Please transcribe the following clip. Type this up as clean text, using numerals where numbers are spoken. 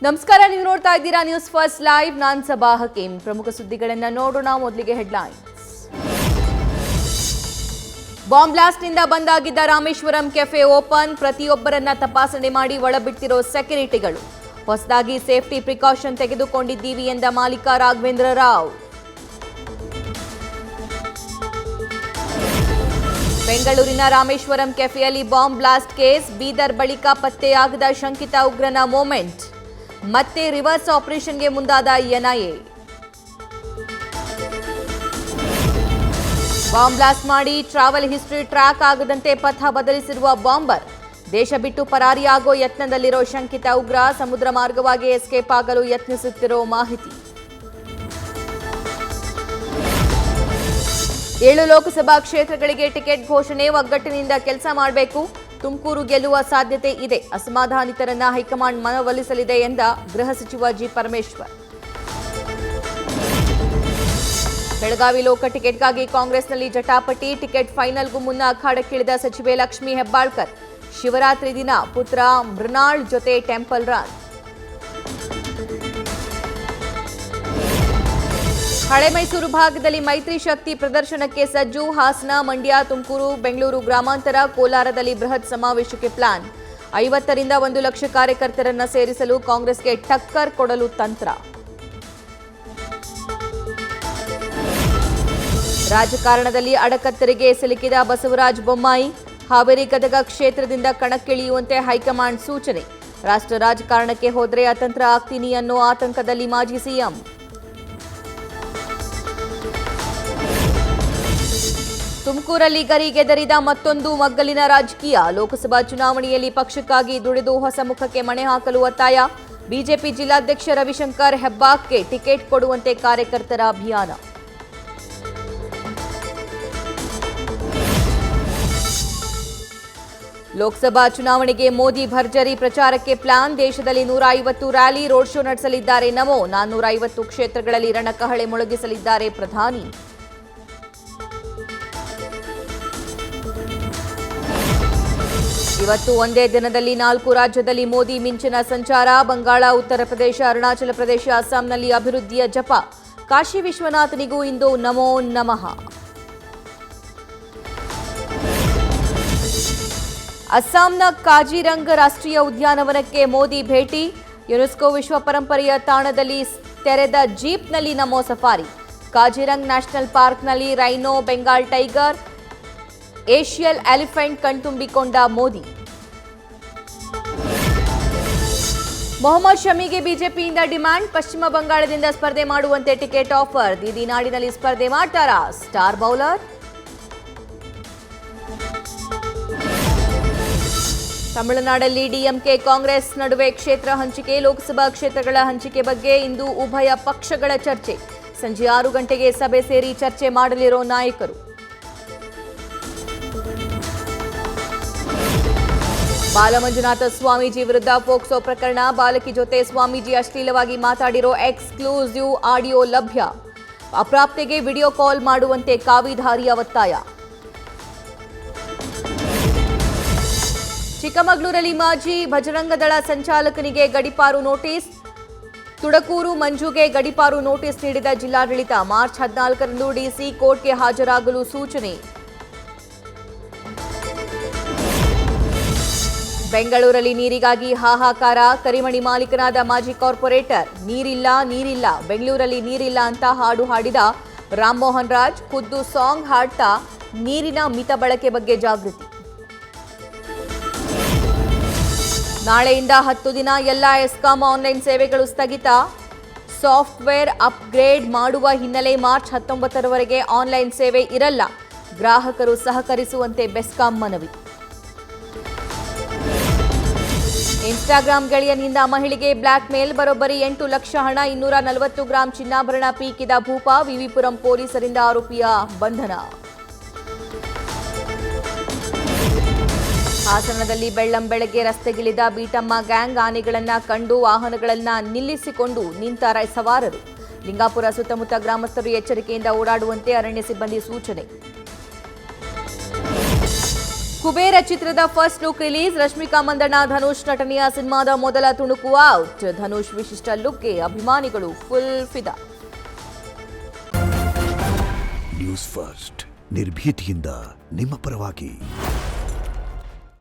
ನಮಸ್ಕಾರ, ನೀವು ನೋಡ್ತಾ ಇದ್ದೀರಾ ನ್ಯೂಸ್ ಫಸ್ಟ್ ಲೈವ್. ನಾನು ಸಬಾ ಹಕೀಂ. ಪ್ರಮುಖ ಸುದ್ದಿಗಳನ್ನು ನೋಡೋಣ. ಮೊದಲಿಗೆ ಹೆಡ್ಲೈನ್ಸ್. ಬಾಂಬ್ ಬ್ಲಾಸ್ಟ್ನಿಂದ ಬಂದಾಗಿದ್ದ ರಾಮೇಶ್ವರಂ ಕೆಫೆ ಓಪನ್. ಪ್ರತಿಯೊಬ್ಬರನ್ನ ತಪಾಸಣೆ ಮಾಡಿ ಒಳಬಿಟ್ಟಿರೋ ಸೆಕ್ಯೂರಿಟಿಗಳು. ಹೊಸದಾಗಿ ಸೇಫ್ಟಿ ಪ್ರಿಕಾಷನ್ ತೆಗೆದುಕೊಂಡಿದ್ದೀವಿ ಎಂದ ಮಾಲೀಕ ರಾಘವೇಂದ್ರ ರಾವ್. ಬೆಂಗಳೂರಿನ ರಾಮೇಶ್ವರಂ ಕೆಫೆಯಲ್ಲಿ ಬಾಂಬ್ ಬ್ಲಾಸ್ಟ್ ಕೇಸ್. ಬೀದರ್ ಬಳಿಕ ಪತ್ತೆಯಾಗದ ಶಂಕಿತ ಉಗ್ರನ ಮೂಮೆಂಟ್. ಮತ್ತೆ ರಿವರ್ಸ್ ಆಪರೇಷನ್ಗೆ ಮುಂದಾದ ಎನ್ಐಎ. ಬಾಂಬ್ ಬ್ಲಾಸ್ಟ್ ಮಾಡಿ ಟ್ರಾವೆಲ್ ಹಿಸ್ಟರಿ ಟ್ರ್ಯಾಕ್ ಆಗದಂತೆ ಪಥ ಬದಲಿಸಿರುವ ಬಾಂಬರ್. ದೇಶ ಬಿಟ್ಟು ಪರಾರಿಯಾಗೋ ಯತ್ನದಲ್ಲಿರೋ ಶಂಕಿತ ಉಗ್ರ ಸಮುದ್ರ ಮಾರ್ಗವಾಗಿ ಎಸ್ಕೇಪ್ ಆಗಲು ಯತ್ನಿಸುತ್ತಿರೋ ಮಾಹಿತಿ. 7 ಲೋಕಸಭಾ ಕ್ಷೇತ್ರಗಳಿಗೆ ಟಿಕೆಟ್ ಘೋಷಣೆ. ಒಗ್ಗಟ್ಟಿನಿಂದ ಕೆಲಸ ಮಾಡಬೇಕು. ತುಮಕೂರು ಗೆಲ್ಲುವ ಸಾಧ್ಯತೆ ಇದೆ. ಅಸಮಾಧಾನಿತರನ್ನ ಹೈಕಮಾಂಡ್ ಮನವೊಲಿಸಲಿದೆ ಎಂದ ಗೃಹ ಸಚಿವ ಜಿ ಪರಮೇಶ್ವರ್. ಬೆಳಗಾವಿ ಲೋಕ ಟಿಕೆಟ್ಗಾಗಿ ಕಾಂಗ್ರೆಸ್ನಲ್ಲಿ ಜಟಾಪಟಿ. ಟಿಕೆಟ್ ಫೈನಲ್ಗೂ ಮುನ್ನ ಅಖಾಡಕ್ಕಿಳಿದ ಸಚಿವೆ ಲಕ್ಷ್ಮೀ ಹೆಬ್ಬಾಳ್ಕರ್. ಶಿವರಾತ್ರಿ ದಿನ ಪುತ್ರ ಮೃಣಾಲ್ ಜೊತೆ ಟೆಂಪಲ್ ರನ್. ಹಳೆ ಮೈಸೂರು ಭಾಗದಲ್ಲಿ ಮೈತ್ರಿ ಶಕ್ತಿ ಪ್ರದರ್ಶನಕ್ಕೆ ಸಜ್ಜು. ಹಾಸನ, ಮಂಡ್ಯ, ತುಮಕೂರು, ಬೆಂಗಳೂರು ಗ್ರಾಮಾಂತರ, ಕೋಲಾರದಲ್ಲಿ ಬೃಹತ್ ಸಮಾವೇಶಕ್ಕೆ ಪ್ಲಾನ್. 50ರಿಂದ 1 ಲಕ್ಷ ಕಾರ್ಯಕರ್ತರನ್ನ ಸೇರಿಸಲು ಕಾಂಗ್ರೆಸ್ಗೆ ಟಕ್ಕರ್ ಕೊಡಲು ತಂತ್ರ. ರಾಜಕಾರಣದಲ್ಲಿ ಅಡಕತ್ತರಿಗೆ ಸಿಲುಕಿದ ಬಸವರಾಜ ಬೊಮ್ಮಾಯಿ. ಹಾವೇರಿ ಗದಗ ಕ್ಷೇತ್ರದಿಂದ ಕಣಕ್ಕಿಳಿಯುವಂತೆ ಹೈಕಮಾಂಡ್ ಸೂಚನೆ. ರಾಷ್ಟ್ರ ರಾಜಕಾರಣಕ್ಕೆ ಹೋದರೆ ಅತಂತ್ರ ಆಗ್ತೀನಿ ಅನ್ನೋ ಆತಂಕದಲ್ಲಿ ಮಾಜಿ ಸಿಎಂ. ತುಮಕೂರಲ್ಲಿ ಗರಿಗೆದರಿದ ಮತ್ತೊಂದು ಮಗ್ಗಲಿನ ರಾಜಕೀಯ. ಲೋಕಸಭಾ ಚುನಾವಣೆಯಲ್ಲಿ ಪಕ್ಷಕ್ಕಾಗಿ ದುಡಿದು ಹೊಸ ಮುಖಕ್ಕೆ ಮಣೆ ಹಾಕಲು ಒತ್ತಾಯ. ಬಿಜೆಪಿ ಜಿಲ್ಲಾಧ್ಯಕ್ಷ ರವಿಶಂಕರ್ ಹೆಬ್ಬಾಕ್ಗೆ ಟಿಕೆಟ್ ಕೊಡುವಂತೆ ಕಾರ್ಯಕರ್ತರ ಅಭಿಯಾನ. ಲೋಕಸಭಾ ಚುನಾವಣೆಗೆ ಮೋದಿ ಭರ್ಜರಿ ಪ್ರಚಾರಕ್ಕೆ ಪ್ಲಾನ್. ದೇಶದಲ್ಲಿ 150 ರ್ಯಾಲಿ, ರೋಡ್ ಶೋ ನಡೆಸಲಿದ್ದಾರೆ ನಮೋ. 450 ಕ್ಷೇತ್ರಗಳಲ್ಲಿ ರಣಕಹಳೆ ಮೊಳಗಿಸಲಿದ್ದಾರೆ ಪ್ರಧಾನಿ. ಇವತ್ತು ಒಂದೇ ದಿನದಲ್ಲಿ 4 ರಾಜ್ಯದಲ್ಲಿ ಮೋದಿ ಮಿಂಚಿನ ಸಂಚಾರ. ಬಂಗಾಳ, ಉತ್ತರ ಪ್ರದೇಶ, ಅರುಣಾಚಲ ಪ್ರದೇಶ, ಅಸ್ಸಾಂನಲ್ಲಿ ಅಭಿವೃದ್ಧಿಯ ಜಪ. ಕಾಶಿ ವಿಶ್ವನಾಥನಿಗೂ ಇಂದು ನಮೋ ನಮಃ. ಅಸ್ಸಾಂನ ಕಾಜಿರಂಗ್ ರಾಷ್ಟ್ರೀಯ ಉದ್ಯಾನವನಕ್ಕೆ ಮೋದಿ ಭೇಟಿ. ಯುನೆಸ್ಕೋ ವಿಶ್ವ ಪರಂಪರೆಯ ತಾಣದಲ್ಲಿ ತೆರೆದ ಜೀಪ್ನಲ್ಲಿ ನಮೋ ಸಫಾರಿ. ಕಾಜಿರಂಗ್ ನ್ಯಾಷನಲ್ ಪಾರ್ಕ್ನಲ್ಲಿ rhino, Bengal tiger, Asian elephant ಕಣ್ತುಂಬಿಕೊಂಡ ಮೋದಿ. ಮೊಹಮ್ಮದ್ ಶಮಿಗೆ ಬಿಜೆಪಿಯಿಂದ ಡಿಮ್ಯಾಂಡ್. ಪಶ್ಚಿಮ ಬಂಗಾಳದಿಂದ ಸ್ಪರ್ಧೆ ಮಾಡುವಂತೆ ಟಿಕೆಟ್ ಆಫರ್. ದೀದಿ ನಾಡಿನಲ್ಲಿ ಸ್ಪರ್ಧೆ ಮಾಡ್ತಾರಾ ಸ್ಟಾರ್ ಬೌಲರ್? ತಮಿಳುನಾಡಲ್ಲಿ ಡಿಎಂಕೆ ಕಾಂಗ್ರೆಸ್ ನಡುವೆ ಕ್ಷೇತ್ರ ಹಂಚಿಕೆ. ಲೋಕಸಭಾ ಕ್ಷೇತ್ರಗಳ ಹಂಚಿಕೆ ಬಗ್ಗೆ ಇಂದು ಉಭಯ ಪಕ್ಷಗಳ ಚರ್ಚೆ. ಸಂಜೆ 6 ಗಂಟೆಗೆ ಸಭೆ ಸೇರಿ ಚರ್ಚೆ ಮಾಡಲಿರೋ ನಾಯಕರು. ಬಾಲಮಂಜುನಾಥ ಸ್ವಾಮೀಜಿ ವಿರುದ್ಧ ಪೋಕ್ಸೋ ಪ್ರಕರಣ. ಬಾಲಕಿ ಜೊತೆ ಸ್ವಾಮೀಜಿ ಅಶ್ಲೀಲವಾಗಿ ಮಾತಾಡಿರೋ ಎಕ್ಸ್ಕ್ಲೂಸಿವ್ ಆಡಿಯೋ ಲಭ್ಯ. ಅಪ್ರಾಪ್ತೆಗೆ ವಿಡಿಯೋ ಕಾಲ್ ಮಾಡುವಂತೆ ಕಾವಿಧಾರಿಯ ಒತ್ತಾಯ. ಚಿಕ್ಕಮಗಳೂರಲ್ಲಿ ಮಾಜಿ ಭಜರಂಗದಳ ಸಂಚಾಲಕನಿಗೆ ಗಡೀಪಾರು ನೋಟಿಸ್. ತುಡಕೂರು ಮಂಜುಗೆ ಗಡೀಪಾರು ನೋಟಿಸ್ ನೀಡಿದ ಜಿಲ್ಲಾಡಳಿತ. ಮಾರ್ಚ್ 14ರಂದು ಡಿಸಿ ಕೋರ್ಟ್ಗೆ ಹಾಜರಾಗಲು ಸೂಚನೆ. ಬೆಂಗಳೂರಲ್ಲಿ ನೀರಿಗಾಗಿ ಹಾಹಾಕಾರ. ಕರಿಮಣಿ ಮಾಲೀಕನಾದ ಮಾಜಿ ಕಾರ್ಪೊರೇಟರ್ ನೀರಿಲ್ಲ, ಬೆಂಗಳೂರಲ್ಲಿ ನೀರಿಲ್ಲ ಅಂತ ಹಾಡು ಹಾಡಿದ ರಾಮಮೋಹನ್ ರಾಜ್ ಖುದ್ದು ಸಾಂಗ್ ಹಾಡ್ತಾ ನೀರಿನ ಮಿತ ಬಳಕೆ ಬಗ್ಗೆ ಜಾಗೃತಿ. ನಾಳೆಯಿಂದ 10 ದಿನ ಎಲ್ಲ ಎಸ್ಕಾಂ ಆನ್ಲೈನ್ ಸೇವೆಗಳು ಸ್ಥಗಿತ. ಸಾಫ್ಟ್ವೇರ್ ಅಪ್ಗ್ರೇಡ್ ಮಾಡುವ ಹಿನ್ನೆಲೆ ಮಾರ್ಚ್ 19ರವರೆಗೆ ಆನ್ಲೈನ್ ಸೇವೆ ಇರಲ್ಲ. ಗ್ರಾಹಕರು ಸಹಕರಿಸುವಂತೆ ಬೆಸ್ಕಾಂ ಮನವಿ. ಇನ್ಸ್ಟಾಗ್ರಾಂ ಗೆಳೆಯನಿಂದ ಮಹಿಳೆಗೆ ಬ್ಲಾಕ್ ಮೇಲ್. ಬರೋಬ್ಬರಿ 8 ಲಕ್ಷ ಹಣ, 240 ಗ್ರಾಂ ಚಿನ್ನಾಭರಣ ಪೀಕಿದ ಭೂಪ. ವಿವಿಪುರಂ ಪೊಲೀಸರಿಂದ ಆರೋಪಿಯ ಬಂಧನ. ಹಾಸನದಲ್ಲಿ ಬೆಳ್ಳಂಬೆಳಗ್ಗೆ ರಸ್ತೆಗಿಳಿದ ಬೀಟಮ್ಮ ಗ್ಯಾಂಗ್. ಆನೆಗಳನ್ನ ಕಂಡು ವಾಹನಗಳನ್ನ ನಿಲ್ಲಿಸಿಕೊಂಡು ನಿಂತ ಸವಾರರು. ಲಿಂಗಾಪುರ ಸುತ್ತಮುತ್ತ ಗ್ರಾಮಸ್ಥರು ಎಚ್ಚರಿಕೆಯಿಂದ ಓಡಾಡುವಂತೆ ಅರಣ್ಯ ಸಿಬ್ಬಂದಿ ಸೂಚನೆ. ಕುಬೇರ ಚಿತ್ರದ first look release. Rashmika Mandanna Dhanush ನಟನೆಯ ಸಿನಿಮಾದ ಮೊದಲ ತುಣುಕು ಔಟ್. ಧನುಷ್ ವಿಶಿಷ್ಟ ಲುಕ್ಗೆ ಅಭಿಮಾನಿಗಳು ಫುಲ್ ಫಿದಾ. ನ್ಯೂಸ್ ಫಸ್ಟ್ ನಿರ್ಭೀತಿಯಿಂದ ನಿಮ್ಮ ಪರವಾಗಿ.